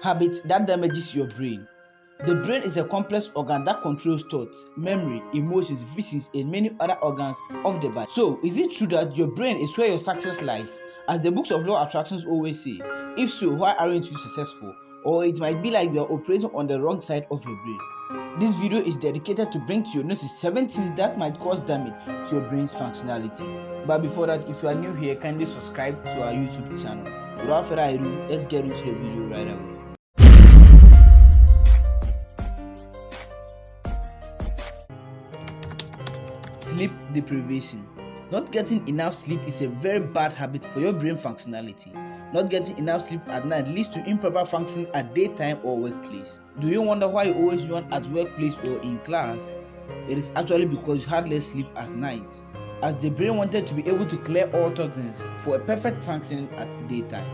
Habits that damages your brain. The brain is a complex organ that controls thoughts, memory, emotions, visions, and many other organs of the body. So, is it true that your brain is where your success lies? As the books of law of attractions always say, if so, why aren't you successful? Or it might be like you are operating on the wrong side of your brain. This video is dedicated to bring to your notice 7 things that might cause damage to your brain's functionality. But before that, if you are new here, kindly subscribe to our YouTube channel. Without further ado, let's get into the video right away. Sleep deprivation. Not getting enough sleep is a very bad habit for your brain functionality. Not getting enough sleep at night leads to improper functioning at daytime or workplace. Do you wonder why you always yawn at workplace or in class? It is actually because you had less sleep at night, as the brain wanted to be able to clear all toxins for a perfect functioning at daytime.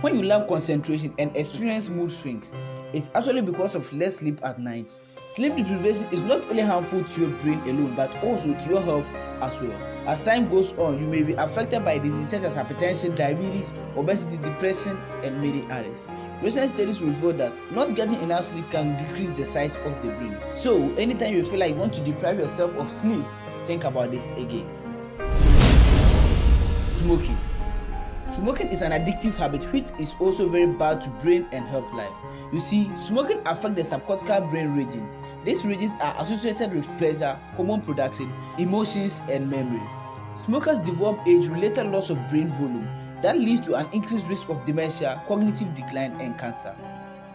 When you lack concentration and experience mood swings, it's actually because of less sleep at night. Sleep deprivation is not only harmful to your brain alone but also to your health as well. As time goes on, you may be affected by diseases such as hypertension, diabetes, obesity, depression, and many others. Recent studies reveal that not getting enough sleep can decrease the size of the brain. So, anytime you feel like you want to deprive yourself of sleep, think about this again. Smoking. Smoking is an addictive habit which is also very bad to brain and health life. You see, smoking affects the subcortical brain regions. These regions are associated with pleasure, hormone production, emotions, and memory. Smokers develop age-related loss of brain volume that leads to an increased risk of dementia, cognitive decline, and cancer.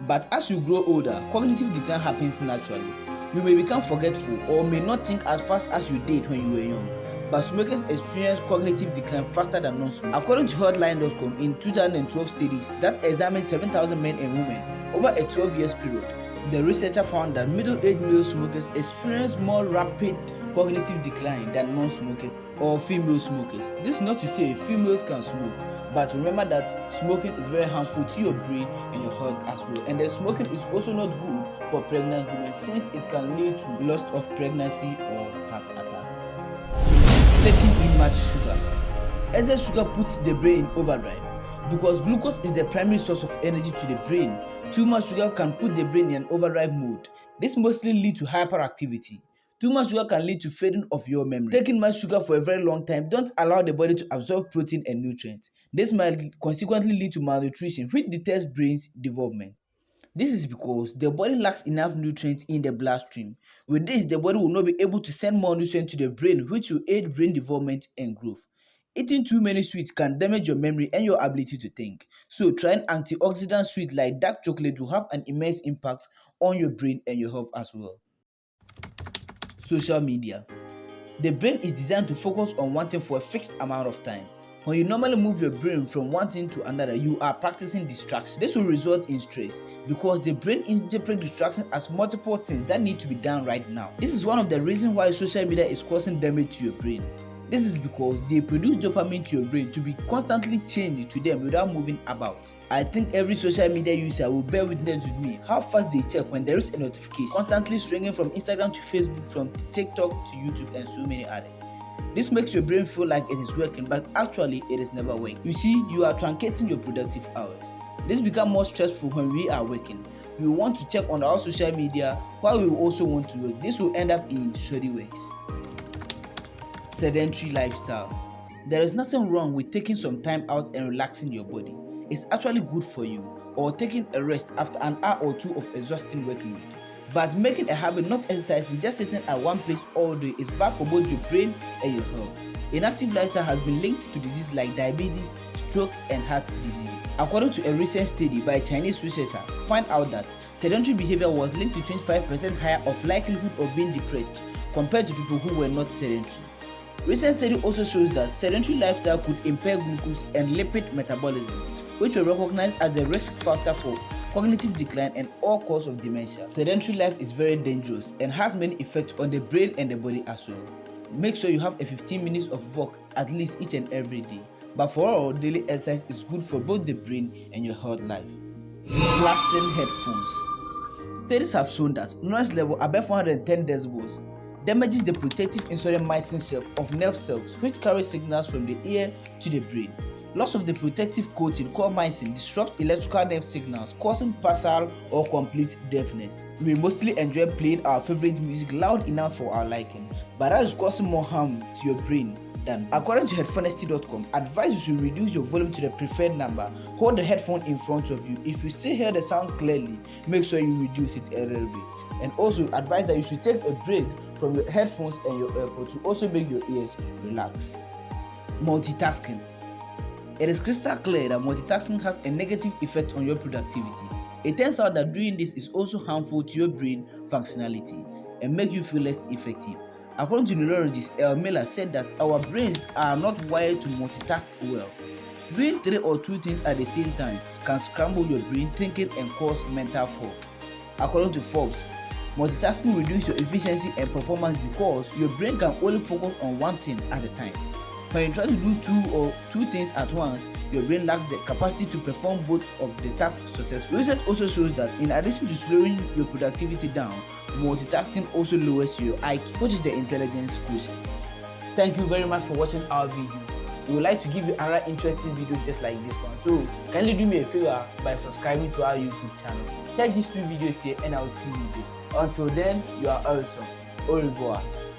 But as you grow older, cognitive decline happens naturally. You may become forgetful or may not think as fast as you did when you were young. But smokers experience cognitive decline faster than non-smokers. According to Healthline.com, in 2012 studies that examined 7,000 men and women over a 12-year period, the researcher found that middle-aged male smokers experience more rapid cognitive decline than non-smokers or female smokers. This is not to say females can smoke, but remember that smoking is very harmful to your brain and your health as well. And the smoking is also not good for pregnant women since it can lead to loss of pregnancy or heart attacks. Taking in much sugar. Excess sugar puts the brain in overdrive. Because glucose is the primary source of energy to the brain, too much sugar can put the brain in an overdrive mode. This mostly leads to hyperactivity. Too much sugar can lead to fading of your memory. Taking much sugar for a very long time don't allow the body to absorb protein and nutrients. This might consequently lead to malnutrition, which deters brain's development. This is because the body lacks enough nutrients in the bloodstream. With this, the body will not be able to send more nutrients to the brain, which will aid brain development and growth. Eating too many sweets can damage your memory and your ability to think. So, trying antioxidant sweets like dark chocolate will have an immense impact on your brain and your health as well. Social media. The brain is designed to focus on one thing for a fixed amount of time. When you normally move your brain from one thing to another, you are practicing distraction. This will result in stress because the brain interprets distraction as multiple things that need to be done right now. This is one of the reasons why social media is causing damage to your brain. This is because they produce dopamine to your brain to be constantly changed to them without moving about. I think every social media user will bear witness with me how fast they check when there is a notification, constantly swinging from Instagram to Facebook, from TikTok to YouTube and so many others. This makes your brain feel like it is working, but actually it is never working. You see, you are truncating your productive hours. This becomes more stressful when we are working. We want to check on our social media while we also want to work. This will end up in shoddy works. Sedentary lifestyle. There is nothing wrong with taking some time out and relaxing your body. It's actually good for you, or taking a rest after an hour or two of exhausting workload. But making a habit not exercising, just sitting at one place all day is bad for both your brain and your health. Inactive lifestyle has been linked to diseases like diabetes, stroke, and heart disease. According to a recent study by a Chinese researcher, found out that sedentary behavior was linked to 25% higher of likelihood of being depressed compared to people who were not sedentary. Recent study also shows that sedentary lifestyle could impair glucose and lipid metabolism, which were recognized as the risk factor for cognitive decline and all cause of dementia. Sedentary life is very dangerous and has many effects on the brain and the body as well. Make sure you have a 15 minutes of walk at least each and every day. But for all, daily exercise is good for both the brain and your health life. Blasting headphones. Studies have shown that noise level above 110 decibels damages the protective insulin mycin shelf of nerve cells, which carry signals from the ear to the brain. Loss of the protective coating called mycin disrupts electrical nerve signals, causing partial or complete deafness. We mostly enjoy playing our favorite music loud enough for our liking, but that is causing more harm to your brain than. According to headphonesty.com, advice you should reduce your volume to the preferred number. Hold the headphone in front of you. If you still hear the sound clearly, make sure you reduce it a little bit. And also advise that you should take a break from your headphones and your AirPods to also make your ears relax. Multitasking. It is crystal clear that multitasking has a negative effect on your productivity. It turns out that doing this is also harmful to your brain functionality and make you feel less effective. According to neurologist El Miller said that our brains are not wired to multitask well. Doing 3 or 2 things at the same time can scramble your brain thinking and cause mental fog. According to Forbes, multitasking reduces your efficiency and performance because your brain can only focus on one thing at a time. When you try to do two things at once, your brain lacks the capacity to perform both of the tasks successfully. Research also shows that in addition to slowing your productivity down, multitasking also lowers your IQ, which is the intelligence quotient. Thank you very much for watching our videos. We would like to give you other interesting videos just like this one. So kindly do me a favor by subscribing to our YouTube channel. Check these 2 videos here and I will see you there. Until then, you are awesome. Au revoir.